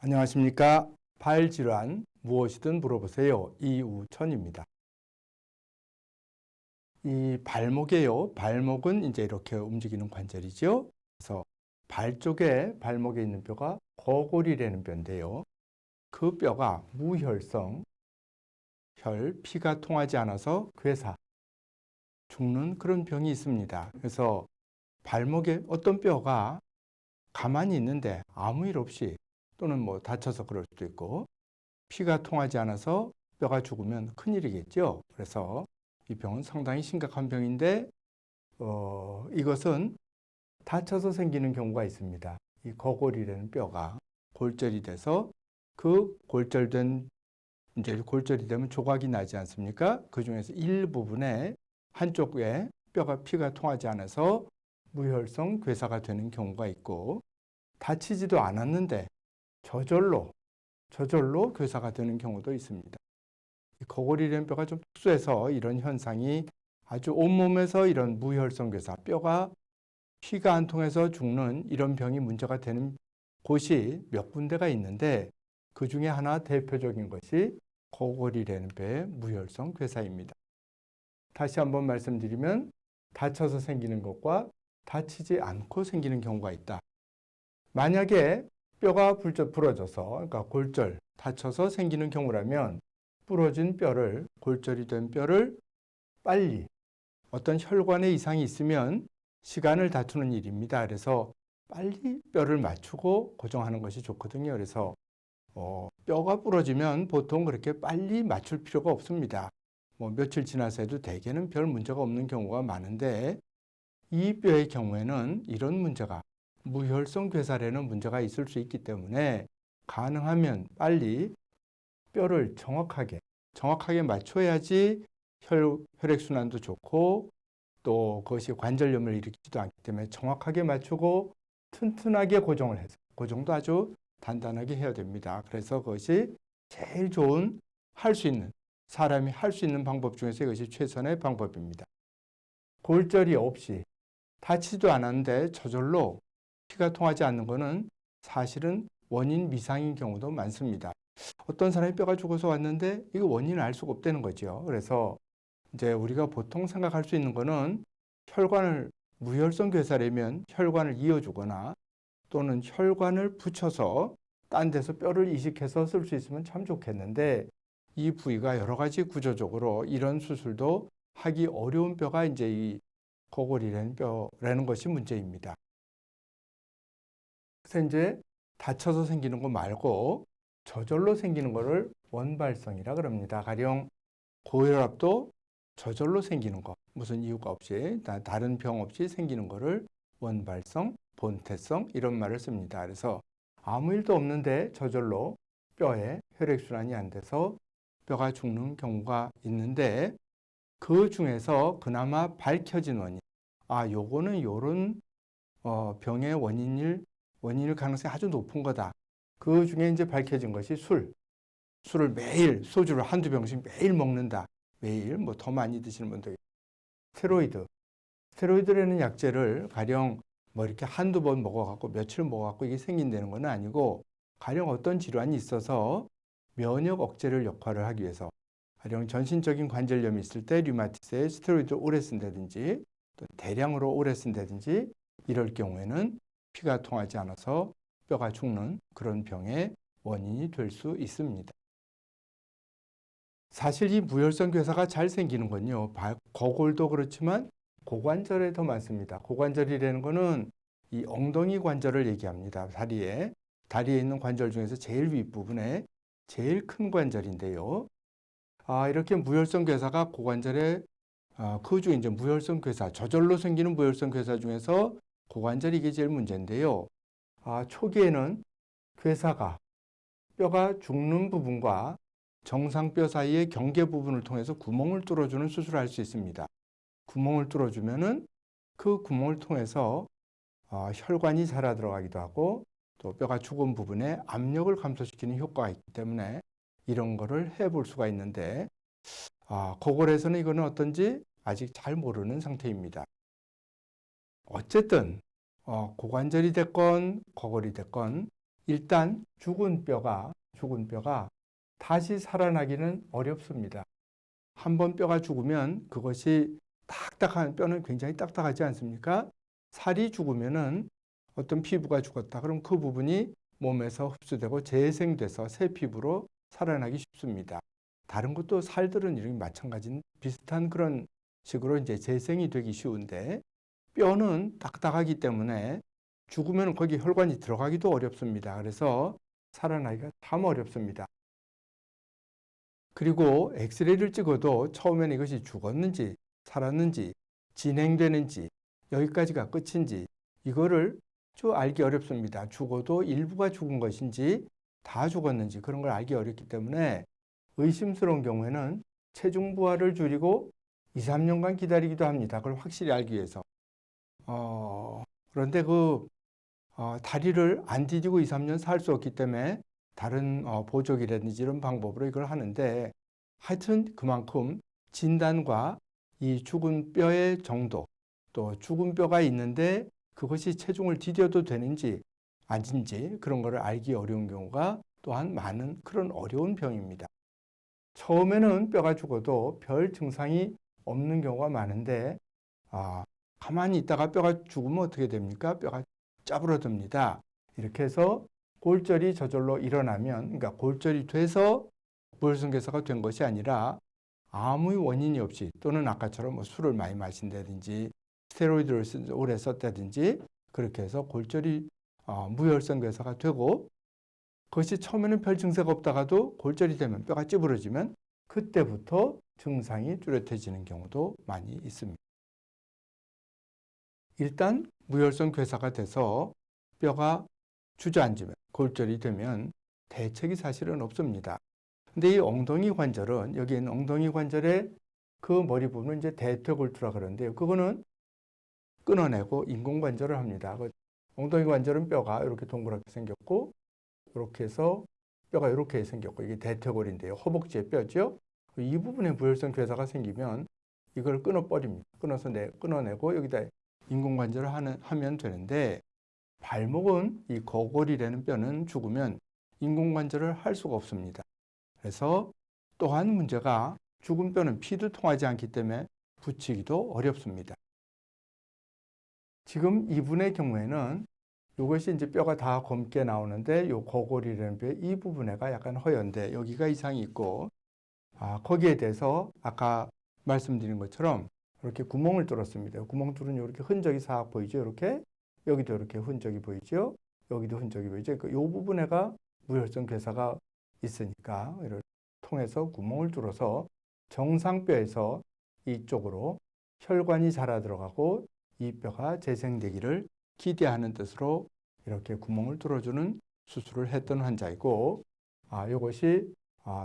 안녕하십니까. 발질환 무엇이든 물어보세요. 이우천입니다. 이 발목이에요. 발목은 이제 이렇게 움직이는 관절이죠. 그래서 발 쪽에 발목에 있는 뼈가 거골이라는 뼈인데요. 그 뼈가 무혈성, 피가 통하지 않아서 괴사, 죽는 그런 병이 있습니다. 그래서 발목에 어떤 뼈가 가만히 있는데 아무 일 없이 또는 뭐 다쳐서 그럴 수도 있고 피가 통하지 않아서 뼈가 죽으면 큰일이겠죠. 그래서 이 병은 상당히 심각한 병인데 이것은 다쳐서 생기는 경우가 있습니다. 이 거골이라는 뼈가 골절이 돼서 그 골절된 이제 골절이 되면 조각이 나지 않습니까? 그 중에서 일부분에 한쪽에 뼈가 피가 통하지 않아서 무혈성 괴사가 되는 경우가 있고 다치지도 않았는데 저절로 괴사가 되는 경우도 있습니다. 거골이라는 뼈가 좀 특수해서 이런 현상이 아주 온몸에서 이런 무혈성 괴사, 뼈가 피가 안 통해서 죽는 이런 병이 문제가 되는 곳이 몇 군데가 있는데 그 중에 하나 대표적인 것이 거골이라는 뼈의 무혈성 괴사입니다. 다시 한번 말씀드리면 다쳐서 생기는 것과 다치지 않고 생기는 경우가 있다. 만약에 뼈가 부러져서, 그러니까 골절, 다쳐서 생기는 경우라면 부러진 뼈를, 골절이 된 뼈를 빨리 어떤 혈관에 이상이 있으면 시간을 다투는 일입니다. 그래서 빨리 뼈를 맞추고 고정하는 것이 좋거든요. 그래서 뼈가 부러지면 보통 그렇게 빨리 맞출 필요가 없습니다. 뭐 며칠 지나서 해도 대개는 별 문제가 없는 경우가 많은데 이 뼈의 경우에는 이런 문제가 무혈성 괴사라는 문제가 있을 수 있기 때문에 가능하면 빨리 뼈를 정확하게 맞춰야지 혈액순환도 좋고 또 그것이 관절염을 일으키지도 않기 때문에 정확하게 맞추고 튼튼하게 고정을 해서 고정도 아주 단단하게 해야 됩니다. 그래서 그것이 제일 좋은 사람이 할 수 있는 방법 중에서 이것이 최선의 방법입니다. 골절이 없이 다치지도 않았는데 저절로 피가 통하지 않는 것은 사실은 원인 미상인 경우도 많습니다. 어떤 사람이 뼈가 죽어서 왔는데 이거 원인을 알 수가 없다는 거죠. 그래서 이제 우리가 보통 생각할 수 있는 거는 무혈성 괴사라면 혈관을 이어주거나 또는 혈관을 붙여서 딴 데서 뼈를 이식해서 쓸 수 있으면 참 좋겠는데 이 부위가 여러 가지 구조적으로 이런 수술도 하기 어려운 뼈가 이제 이 거골이라는 뼈라는 것이 문제입니다. 그래서 이제 다쳐서 생기는 거 말고 저절로 생기는 거를 원발성이라 그럽니다. 가령 고혈압도 저절로 생기는 거, 무슨 이유가 없이 다른 병 없이 생기는 거를 원발성, 본태성 이런 말을 씁니다. 그래서 아무 일도 없는데 저절로 뼈에 혈액순환이 안 돼서 뼈가 죽는 경우가 있는데 그 중에서 그나마 밝혀진 원인, 요거는 요런 병의 원인일 가능성이 아주 높은 거다. 그 중에 이제 밝혀진 것이 술을 매일, 소주를 한두 병씩 매일 먹는다. 매일, 뭐 더 많이 드시는 분도 스테로이드라는 약제를 가령 뭐 이렇게 한두 번 먹어갖고 며칠 먹어갖고 이게 생긴다는 건 아니고 가령 어떤 질환이 있어서 면역 억제를 역할을 하기 위해서 가령 전신적인 관절염이 있을 때 류마티스에 스테로이드를 오래 쓴다든지 또 대량으로 오래 쓴다든지 이럴 경우에는 피가 통하지 않아서 뼈가 죽는 그런 병의 원인이 될 수 있습니다. 사실 이 무혈성 괴사가 잘 생기는 건요. 거골도 그렇지만 고관절에 더 많습니다. 고관절이라는 거는 이 엉덩이 관절을 얘기합니다. 다리에 있는 관절 중에서 제일 윗부분에 제일 큰 관절인데요. 이렇게 무혈성 괴사가 고관절에 그 중에 이제 무혈성 괴사, 저절로 생기는 무혈성 괴사 중에서 고관절이 이게 제일 문제인데요. 초기에는 괴사가 뼈가 죽는 부분과 정상뼈 사이의 경계 부분을 통해서 구멍을 뚫어주는 수술을 할 수 있습니다. 구멍을 뚫어주면은 그 구멍을 통해서 혈관이 살아 들어가기도 하고 또 뼈가 죽은 부분에 압력을 감소시키는 효과가 있기 때문에 이런 거를 해볼 수가 있는데 거골에서는 이거는 어떤지 아직 잘 모르는 상태입니다. 어쨌든 고관절이 됐건 거골이 됐건 일단 죽은 뼈가 다시 살아나기는 어렵습니다. 한번 뼈가 죽으면 그것이 딱딱한, 뼈는 굉장히 딱딱하지 않습니까? 살이 죽으면은 어떤 피부가 죽었다. 그럼 그 부분이 몸에서 흡수되고 재생돼서 새 피부로 살아나기 쉽습니다. 다른 것도 살들은 이런 마찬가지 비슷한 그런 식으로 이제 재생이 되기 쉬운데, 뼈는 딱딱하기 때문에 죽으면 거기 혈관이 들어가기도 어렵습니다. 그래서 살아나기가 참 어렵습니다. 그리고 엑스레이를 찍어도 처음에는 이것이 죽었는지 살았는지 진행되는지 여기까지가 끝인지 이거를 좀 알기 어렵습니다. 죽어도 일부가 죽은 것인지 다 죽었는지 그런 걸 알기 어렵기 때문에 의심스러운 경우에는 체중 부하를 줄이고 2, 3년간 기다리기도 합니다. 그걸 확실히 알기 위해서. 그런데 다리를 안 디디고 2, 3년 살 수 없기 때문에 다른 보조기라든지 이런 방법으로 이걸 하는데, 하여튼 그만큼 진단과 이 죽은 뼈의 정도, 또 죽은 뼈가 있는데 그것이 체중을 디뎌도 되는지 아닌지 그런 거를 알기 어려운 경우가 또한 많은 그런 어려운 병입니다. 처음에는 뼈가 죽어도 별 증상이 없는 경우가 많은데, 가만히 있다가 뼈가 죽으면 어떻게 됩니까? 뼈가 짜부러듭니다. 이렇게 해서 골절이 저절로 일어나면, 그러니까 골절이 돼서 무혈성괴사가 된 것이 아니라 아무 원인이 없이, 또는 아까처럼 뭐 술을 많이 마신다든지 스테로이드를 오래 썼다든지 그렇게 해서 골절이 무혈성괴사가 되고, 그것이 처음에는 별 증세가 없다가도 골절이 되면 뼈가 찌부러지면 그때부터 증상이 뚜렷해지는 경우도 많이 있습니다. 일단 무혈성 괴사가 돼서 뼈가 주저앉으면, 골절이 되면 대책이 사실은 없습니다. 근데 이 엉덩이 관절은, 여기 있는 엉덩이 관절의 그 머리 부분은 이제 대퇴골두라 그러는데요. 그거는 끊어내고 인공관절을 합니다. 엉덩이 관절은 뼈가 이렇게 동그랗게 생겼고, 이렇게 해서 뼈가 이렇게 생겼고, 이게 대퇴골인데요. 허벅지의 뼈죠. 이 부분에 무혈성 괴사가 생기면 이걸 끊어버립니다. 끊어내고 여기다 인공관절을 하면 되는데, 발목은 이 거골이라는 뼈는 죽으면 인공관절을 할 수가 없습니다. 그래서 또한 문제가, 죽은 뼈는 피도 통하지 않기 때문에 붙이기도 어렵습니다. 지금 이분의 경우에는 이것이 이제 뼈가 다 검게 나오는데, 이 거골이라는 뼈 이 부분에가 약간 허연데 여기가 이상이 있고, 거기에 대해서 아까 말씀드린 것처럼 이렇게 구멍을 뚫었습니다. 구멍 뚫은 이렇게 흔적이 싹 보이죠. 이렇게 여기도 이렇게 흔적이 보이죠. 여기도 흔적이 보이죠. 이 부분에가 무혈성 괴사가 있으니까 이를 통해서 구멍을 뚫어서 정상뼈에서 이쪽으로 혈관이 자라 들어가고 이 뼈가 재생되기를 기대하는 뜻으로 이렇게 구멍을 뚫어주는 수술을 했던 환자이고, 이것이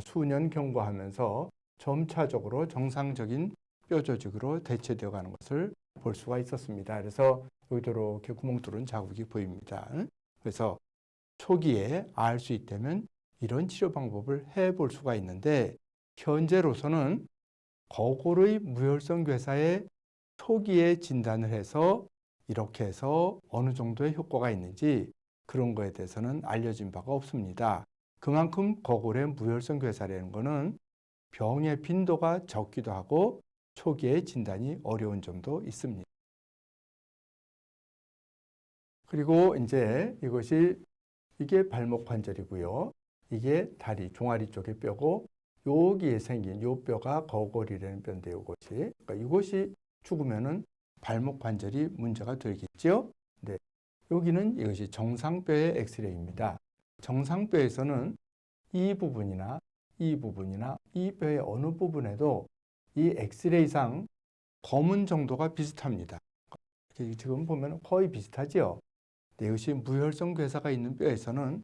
수년 경과하면서 점차적으로 정상적인 뼈 조직으로 대체되어 가는 것을 볼 수가 있었습니다. 그래서 여기도 이렇게 구멍 뚫은 자국이 보입니다. 그래서 초기에 알 수 있다면 이런 치료 방법을 해볼 수가 있는데, 현재로서는 거골의 무혈성 괴사의 초기에 진단을 해서 이렇게 해서 어느 정도의 효과가 있는지 그런 거에 대해서는 알려진 바가 없습니다. 그만큼 거골의 무혈성 괴사라는 것은 병의 빈도가 적기도 하고 초기에 진단이 어려운 점도 있습니다. 그리고 이제 이게 발목 관절이고요. 이게 다리, 종아리 쪽의 뼈고, 여기에 생긴 요 뼈가 거골이라는 뼈인데요. 그러니까 이것이 죽으면은 발목 관절이 문제가 되겠죠. 네. 여기는 이것이 정상뼈의 엑스레이입니다. 정상뼈에서는 이 부분이나 이 뼈의 어느 부분에도 이 엑스레이상 검은 정도가 비슷합니다. 지금 보면 거의 비슷하죠. 이것이 무혈성 괴사가 있는 뼈에서는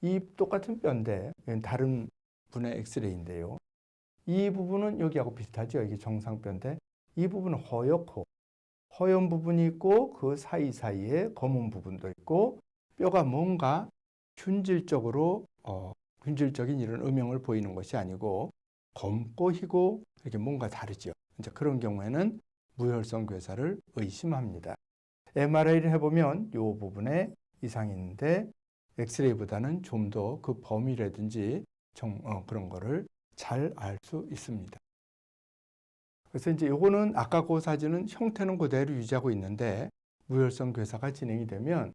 이 똑같은 뼈인데 다른 분의 엑스레이인데요. 이 부분은 여기하고 비슷하죠. 이게 정상뼈인데 이 부분은 허옇고 허연 부분이 있고 그 사이사이에 검은 부분도 있고, 뼈가 뭔가 균질적인 이런 음영을 보이는 것이 아니고 검고 희고 이렇게 뭔가 다르죠. 이제 그런 경우에는 무혈성 괴사를 의심합니다. MRI를 해보면 이 부분에 이상이 있는데, 엑스레이보다는 좀 더 그 범위라든지 그런 거를 잘 알 수 있습니다. 그래서 이제 요거는 아까 그 사진은 형태는 그대로 유지하고 있는데 무혈성 괴사가 진행이 되면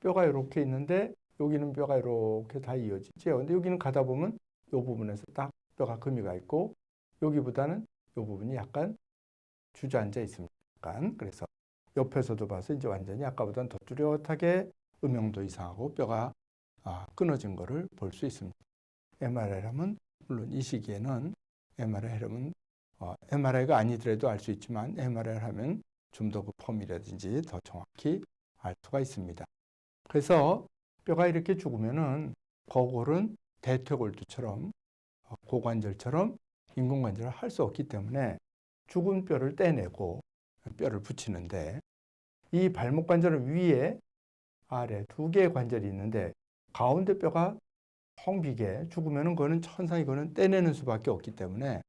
뼈가 이렇게 있는데 여기는 뼈가 이렇게 다 이어지죠. 근데 여기는 가다 보면 이 부분에서 딱 뼈가 금이 가 있고 여기보다는 이 부분이 약간 주저앉아 있습니다. 약간. 그래서 옆에서도 봐서 이제 완전히 아까보다는 더 뚜렷하게 음영도 이상하고 뼈가 끊어진 거를 볼 수 있습니다. MRI를 하면 물론 이 시기에는 MRI를 하면 MRI가 아니더라도 알 수 있지만 MRI를 하면 좀 더 그 펌이라든지 더 정확히 알 수가 있습니다. 그래서 뼈가 이렇게 죽으면은 거골은 대퇴골두처럼 고관절처럼 인공관절을 할 수 없기 때문에 죽은 뼈를 떼내고 뼈를 붙이는데 이 발목 관절은 위에 아래 두 개의 관절이 있는데 가운데 뼈가 텅 비게 죽으면은 그거는 천상 이거는 떼내는 수밖에 없기 때문에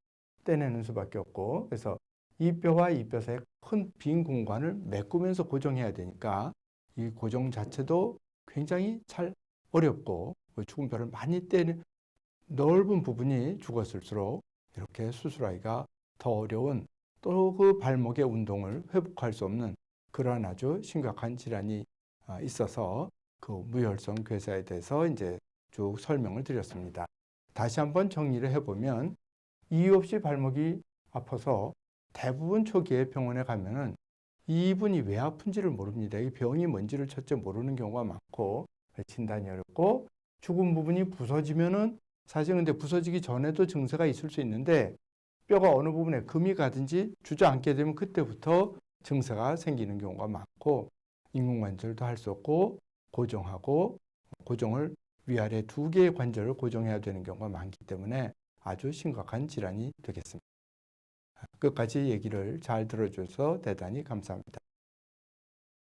떼내는 수밖에 없고 그래서 이 뼈와 이 뼈 사이에 큰 빈 공간을 메꾸면서 고정해야 되니까 이 고정 자체도 굉장히 잘 어렵고 죽은 뼈를 많이 떼는 넓은 부분이 죽었을수록 이렇게 수술하기가 더 어려운 또 그 발목의 운동을 회복할 수 없는 그러한 아주 심각한 질환이 있어서 그 무혈성 괴사에 대해서 이제 쭉 설명을 드렸습니다. 다시 한번 정리를 해보면 이유 없이 발목이 아파서 대부분 초기에 병원에 가면은 이분이 왜 아픈지를 모릅니다. 이 병이 뭔지를 첫째 모르는 경우가 많고 진단이 어렵고 죽은 부분이 부서지면은 사실 근데 부서지기 전에도 증세가 있을 수 있는데 뼈가 어느 부분에 금이 가든지 주저앉게 되면 그때부터 증세가 생기는 경우가 많고 인공관절도 할 수 없고 고정하고 고정을 위아래 두 개의 관절을 고정해야 되는 경우가 많기 때문에 아주 심각한 질환이 되겠습니다. 끝까지 얘기를 잘 들어줘서 대단히 감사합니다.